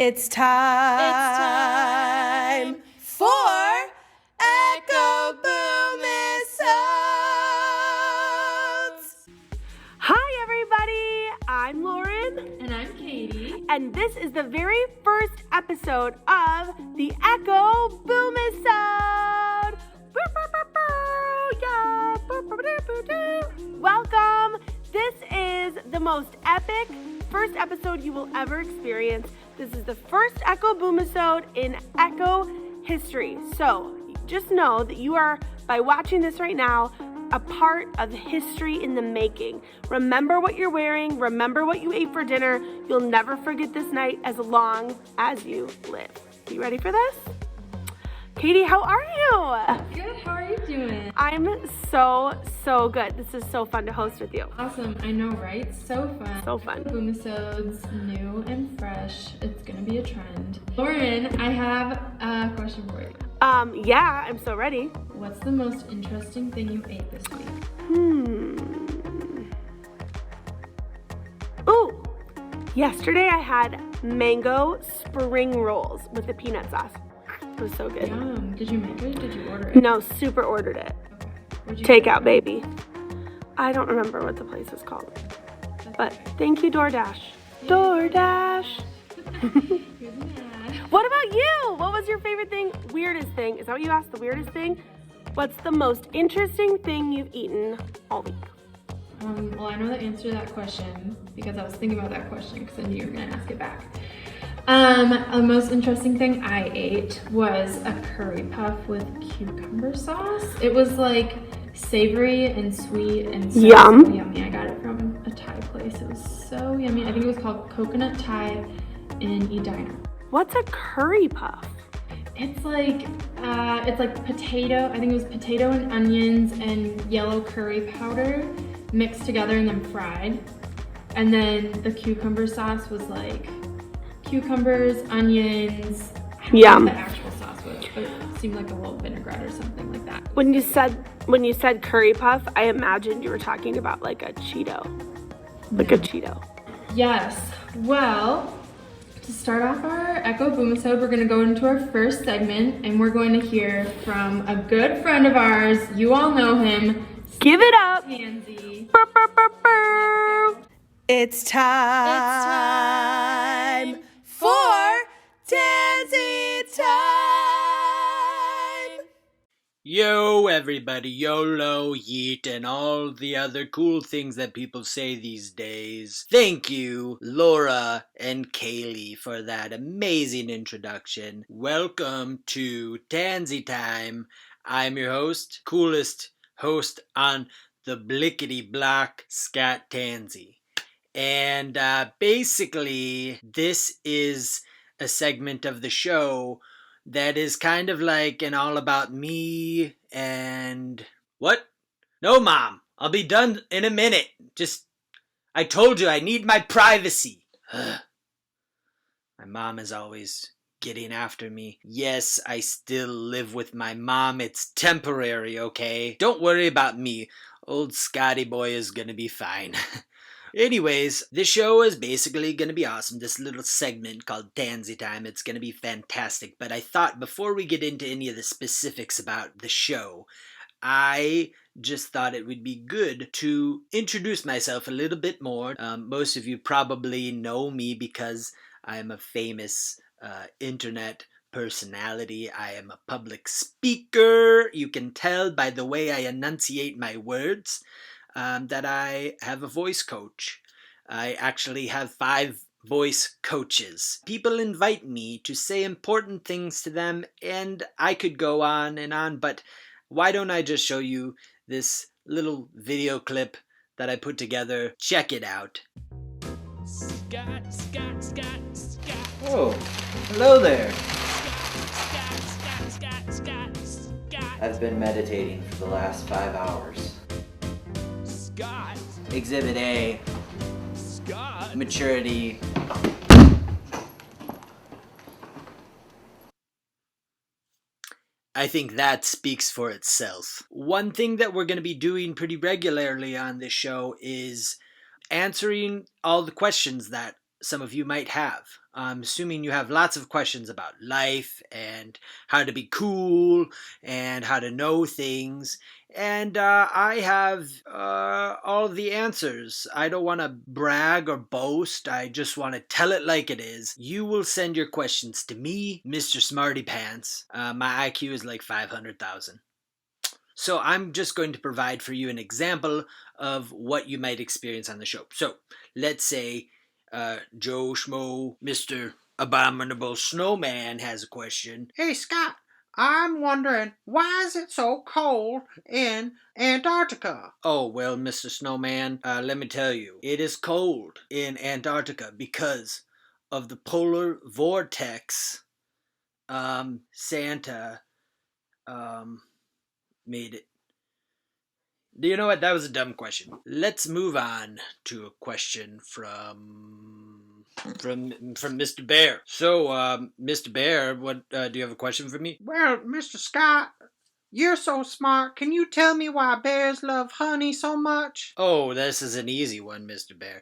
It's time for Echo Boomisodes. Hi, everybody. I'm Lauren. And I'm Katie. And this is the very first episode of the Echo Boomisode. Welcome. This is the most epic first episode you will ever experience. This is the first Echo Boomisode in Echo history. So just know that you are, by watching this right now, a part of history in the making. Remember what you're wearing. Remember what you ate for dinner. You'll never forget this night as long as you live. You ready for this? Katie, how are you? Good, how are you doing? I'm so good. This is so fun to host with you. Awesome, I know, right? So fun. So fun. Boomisodes, new and fresh. It's gonna be a trend. Lauren, I have a question for you. Yeah, I'm so ready. What's the most interesting thing you ate this week? Ooh, yesterday I had mango spring rolls with the peanut sauce. It was so good. Yum. Did you make it? Did you order it? No, super ordered it. Okay. Takeout, baby. I don't remember what the place is called. But okay. Thank you, DoorDash. Yeah. DoorDash. You're mad. What about you? What was your favorite thing? Weirdest thing? Is that what you asked? The weirdest thing? What's the most interesting thing you've eaten all week? Well, I know the answer to that question because I was thinking about that question because I knew you were gonna ask it back. The most interesting thing I ate was a curry puff with cucumber sauce. It was like savory and sweet and so yummy. I got it from a Thai place. It was so yummy. I think it was called Coconut Thai in Edina. What's a curry puff? It's like potato. I think it was potato and onions and yellow curry powder mixed together and then fried. And then the cucumber sauce was like cucumbers, onions. I don't know what the actual sauce was, but it seemed like a little vinaigrette or something like that. When you said curry puff, I imagined you were talking about like a Cheeto. Like a Cheeto. Yes. Well, to start off our Echo Boomisode, we're going to go into our first segment, and we're going to hear from a good friend of ours. You all know him. Give it up. Tansy. It's time for Tansy Time. Yo, everybody, YOLO, yeet, and all the other cool things that people say these days. Thank you, Laura and Kaylee, for that amazing introduction. Welcome to Tansy Time. I'm your host, coolest host on the blickety block, Scott Tansy. And basically, this is a segment of the show that is kind of like an all about me and... What? No, Mom. I'll be done in a minute. I told you I need my privacy. My mom is always getting after me. Yes, I still live with my mom. It's temporary, okay? Don't worry about me. Old Scotty boy is gonna be fine. Anyways, this show is basically going to be awesome. This little segment called Tansy Time, it's going to be fantastic. But I thought before we get into any of the specifics about the show, I just thought it would be good to introduce myself a little bit more. Most of you probably know me because I'm a famous internet personality. I am a public speaker. You can tell by the way I enunciate my words. That I have a voice coach. I actually have 5 voice coaches. People invite me to say important things to them, and I could go on and on, but why don't I just show you this little video clip that I put together? Check it out. Scott. Oh, hello there. Scott. I've been meditating for the last 5 hours. Exhibit A. Scott. Maturity. I think that speaks for itself. One thing that we're going to be doing pretty regularly on this show is answering all the questions that some of you might have. I'm assuming you have lots of questions about life and how to be cool and how to know things. And I have all of the answers. I don't want to brag or boast. I just want to tell it like it is. You will send your questions to me, Mr. Smarty Pants. My IQ is like 500,000. So I'm just going to provide for you an example of what you might experience on the show. So let's say Joe Schmo, Mr. Abominable Snowman has a question. Hey Scott, I'm wondering, why is it so cold in Antarctica? Oh, well, Mr. Snowman, let me tell you, it is cold in Antarctica because of the polar vortex. Santa made it. Do you know what? That was a dumb question. Let's move on to a question from Mr. Bear. So, Mr. Bear, what do you have a question for me? Well, Mr. Scott, you're so smart. Can you tell me why bears love honey so much? Oh, this is an easy one, Mr. Bear.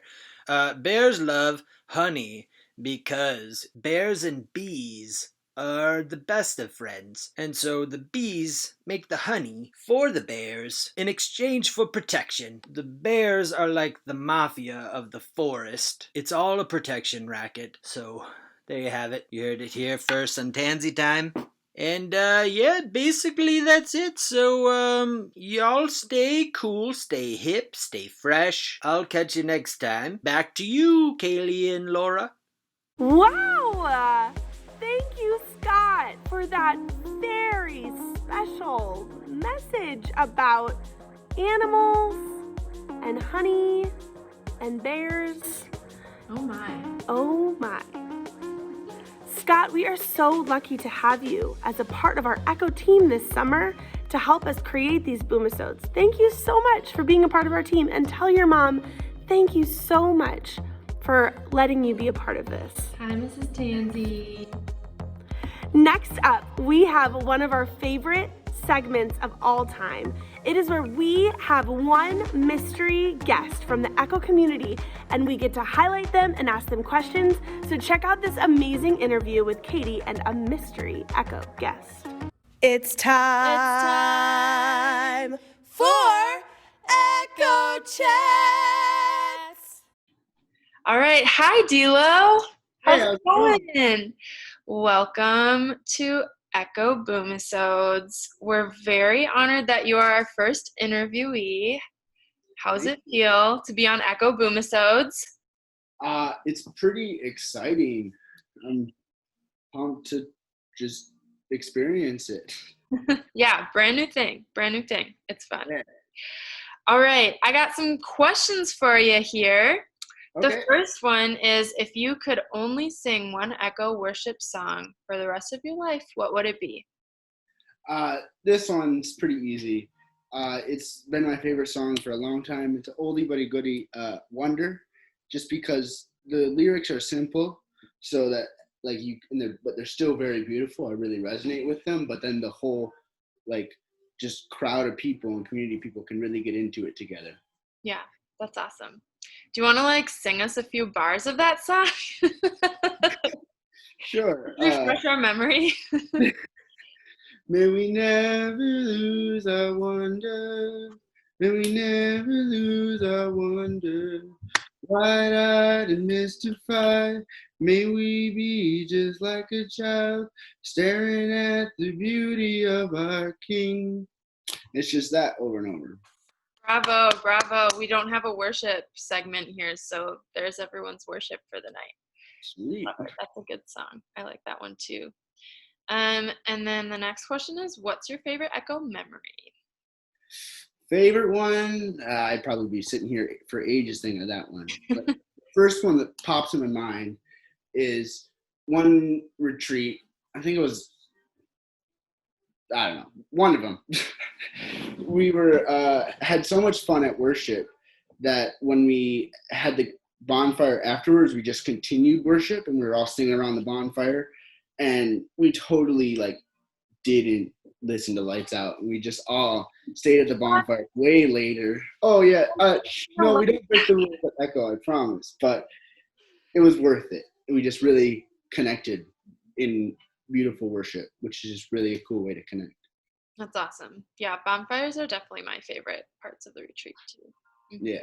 Bears love honey because bears and bees are the best of friends, and so the bees make the honey for the bears in exchange for protection. The bears are like the mafia of the forest. It's all a protection racket. So there you have it. You heard it here first on Tansy Time. And yeah, basically that's it. So y'all stay cool, stay hip, stay fresh. I'll catch you next time. Back to you, Kaylee and Laura. Wow! Thank you, Scott, for that very special message about animals and honey and bears. Oh my. Oh my. Scott, we are so lucky to have you as a part of our Echo team this summer to help us create these Boomisodes. Thank you so much for being a part of our team, and tell your mom thank you so much for letting you be a part of this. Hi, Mrs. Tansy. Next up, we have one of our favorite segments of all time. It is where we have one mystery guest from the Echo community, and we get to highlight them and ask them questions. So check out this amazing interview with Katie and a mystery Echo guest. It's time for Echo Chats. All right. Hi, D-Lo. How's Hey, it going? Welcome to Echo Boomisodes. We're very honored that you are our first interviewee. How does it feel to be on Echo Boomisodes? It's pretty exciting. I'm pumped to just experience it. Yeah, brand new thing. It's fun. Yeah. All right, I got some questions for you here. Okay. The first one is, if you could only sing one Echo worship song for the rest of your life, what would it be? This one's pretty easy. It's been my favorite song for a long time. It's an oldie but a goodie, Wonder, just because the lyrics are simple, so that but they're still very beautiful. I really resonate with them, but then the whole just crowd of people and community people can really get into it together. Yeah, that's awesome. Do you want to sing us a few bars of that song? Sure. Refresh our memory. May we never lose our wonder. May we never lose our wonder. Wide-eyed and mystified, may we be just like a child, staring at the beauty of our King. It's just that over and over. Bravo, bravo. We don't have a worship segment here, so there's everyone's worship for the night. Sweet. That's a good song. I like that one too. And then the next question is, what's your favorite Echo memory? Favorite one? I'd probably be sitting here for ages thinking of that one. But the first one that pops in my mind is one retreat. I think it was, I don't know, one of them. We had so much fun at worship that when we had the bonfire afterwards, we just continued worship, and we were all singing around the bonfire, and we totally didn't listen to Lights Out. We just all stayed at the bonfire way later. Oh yeah, no, we don't break the rules at Echo, I promise. But it was worth it. We just really connected in beautiful worship, which is just really a cool way to connect. That's awesome. Yeah, bonfires are definitely my favorite parts of the retreat too. Yeah.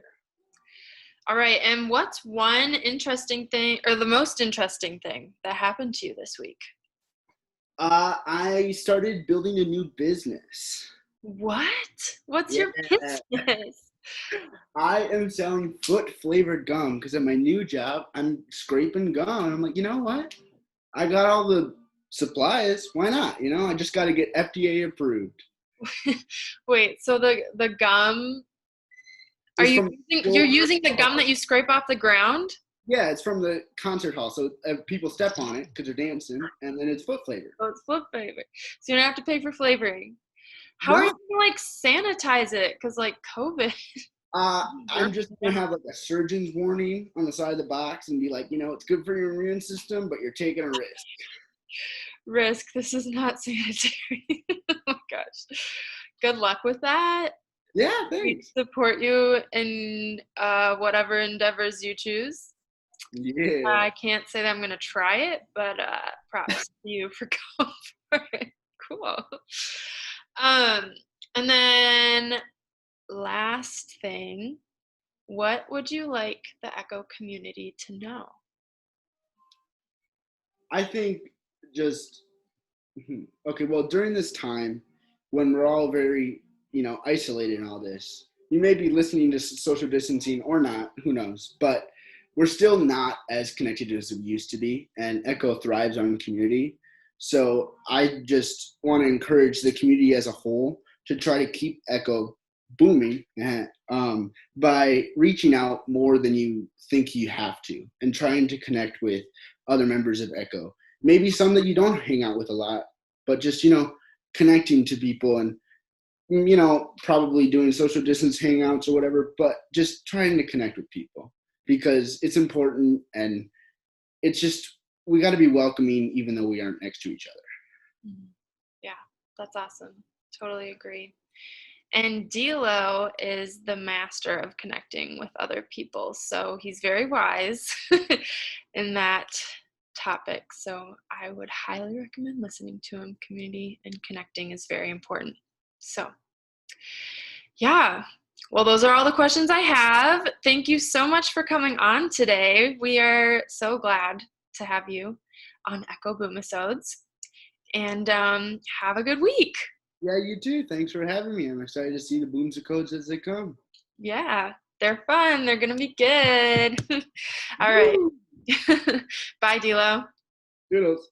All right, and what's one interesting thing, or the most interesting thing that happened to you this week? I started building a new business. What? What's your business? I am selling foot-flavored gum because at my new job, I'm scraping gum. I'm like, you know what? I got all the supplies. Why not? I just got to get FDA approved. Wait, so the gum, you're using the gum that you scrape off the ground? Yeah, it's from the concert hall. So people step on it because they're dancing, and then it's foot flavored. Oh, it's foot flavored. So you don't have to pay for flavoring. How are you going to sanitize it? Because COVID. I'm just going to have a surgeon's warning on the side of the box and be like, it's good for your immune system, but you're taking a risk. Risk. This is not sanitary. Oh my gosh. Good luck with that. Yeah, thanks. We support you in whatever endeavors you choose. Yeah. I can't say that I'm going to try it, but props to you for going for it. Cool. And then last thing, what would you like the Echo community to know? I think during this time when we're all very, isolated and all this, you may be listening to social distancing or not, who knows, but we're still not as connected as we used to be, and Echo thrives on community. So I just want to encourage the community as a whole to try to keep Echo booming by reaching out more than you think you have to, and trying to connect with other members of Echo. Maybe some that you don't hang out with a lot, but just, connecting to people and, probably doing social distance hangouts or whatever, but just trying to connect with people because it's important, and it's just, we got to be welcoming even though we aren't next to each other. Yeah, that's awesome. Totally agree. And D-Lo is the master of connecting with other people. So he's very wise in that topic. So I would highly recommend listening to him. Community and connecting is very important. So yeah. Well, those are all the questions I have. Thank you so much for coming on today. We are so glad to have you on Echo Boomisodes. And have a good week. Yeah, you too. Thanks for having me. I'm excited to see the Boomisodes as they come. Yeah, they're fun. They're going to be good. All right. Bye, D-Lo. Doodles.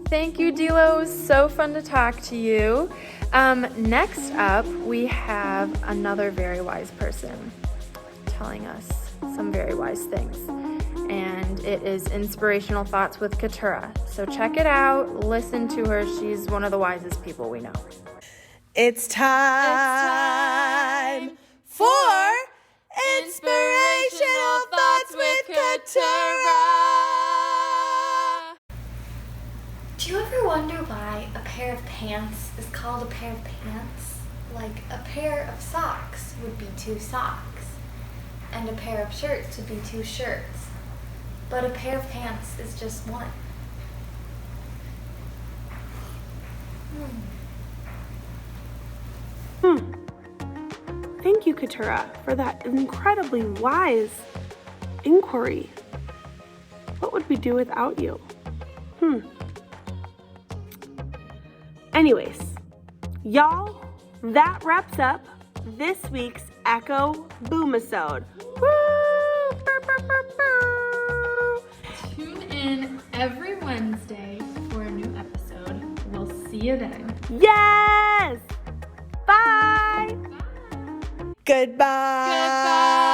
Thank you, D-Lo. It was so fun to talk to you. Next up, we have another very wise person telling us some very wise things. And it is Inspirational Thoughts with Keturah. So check it out. Listen to her. She's one of the wisest people we know. It's time for Inspirational Thoughts with Keturah. Do you ever wonder why a pair of pants is called a pair of pants? Like a pair of socks would be two socks, and a pair of shirts would be two shirts, but a pair of pants is just one. Thank you, Keturah, for that incredibly wise inquiry. What would we do without you? Anyways, y'all, that wraps up this week's Echo Boomisode. Woo! Burr, burr, burr, burr. Tune in every Wednesday for a new episode. We'll see you then. Yes! Bye! Bye. Goodbye! Goodbye!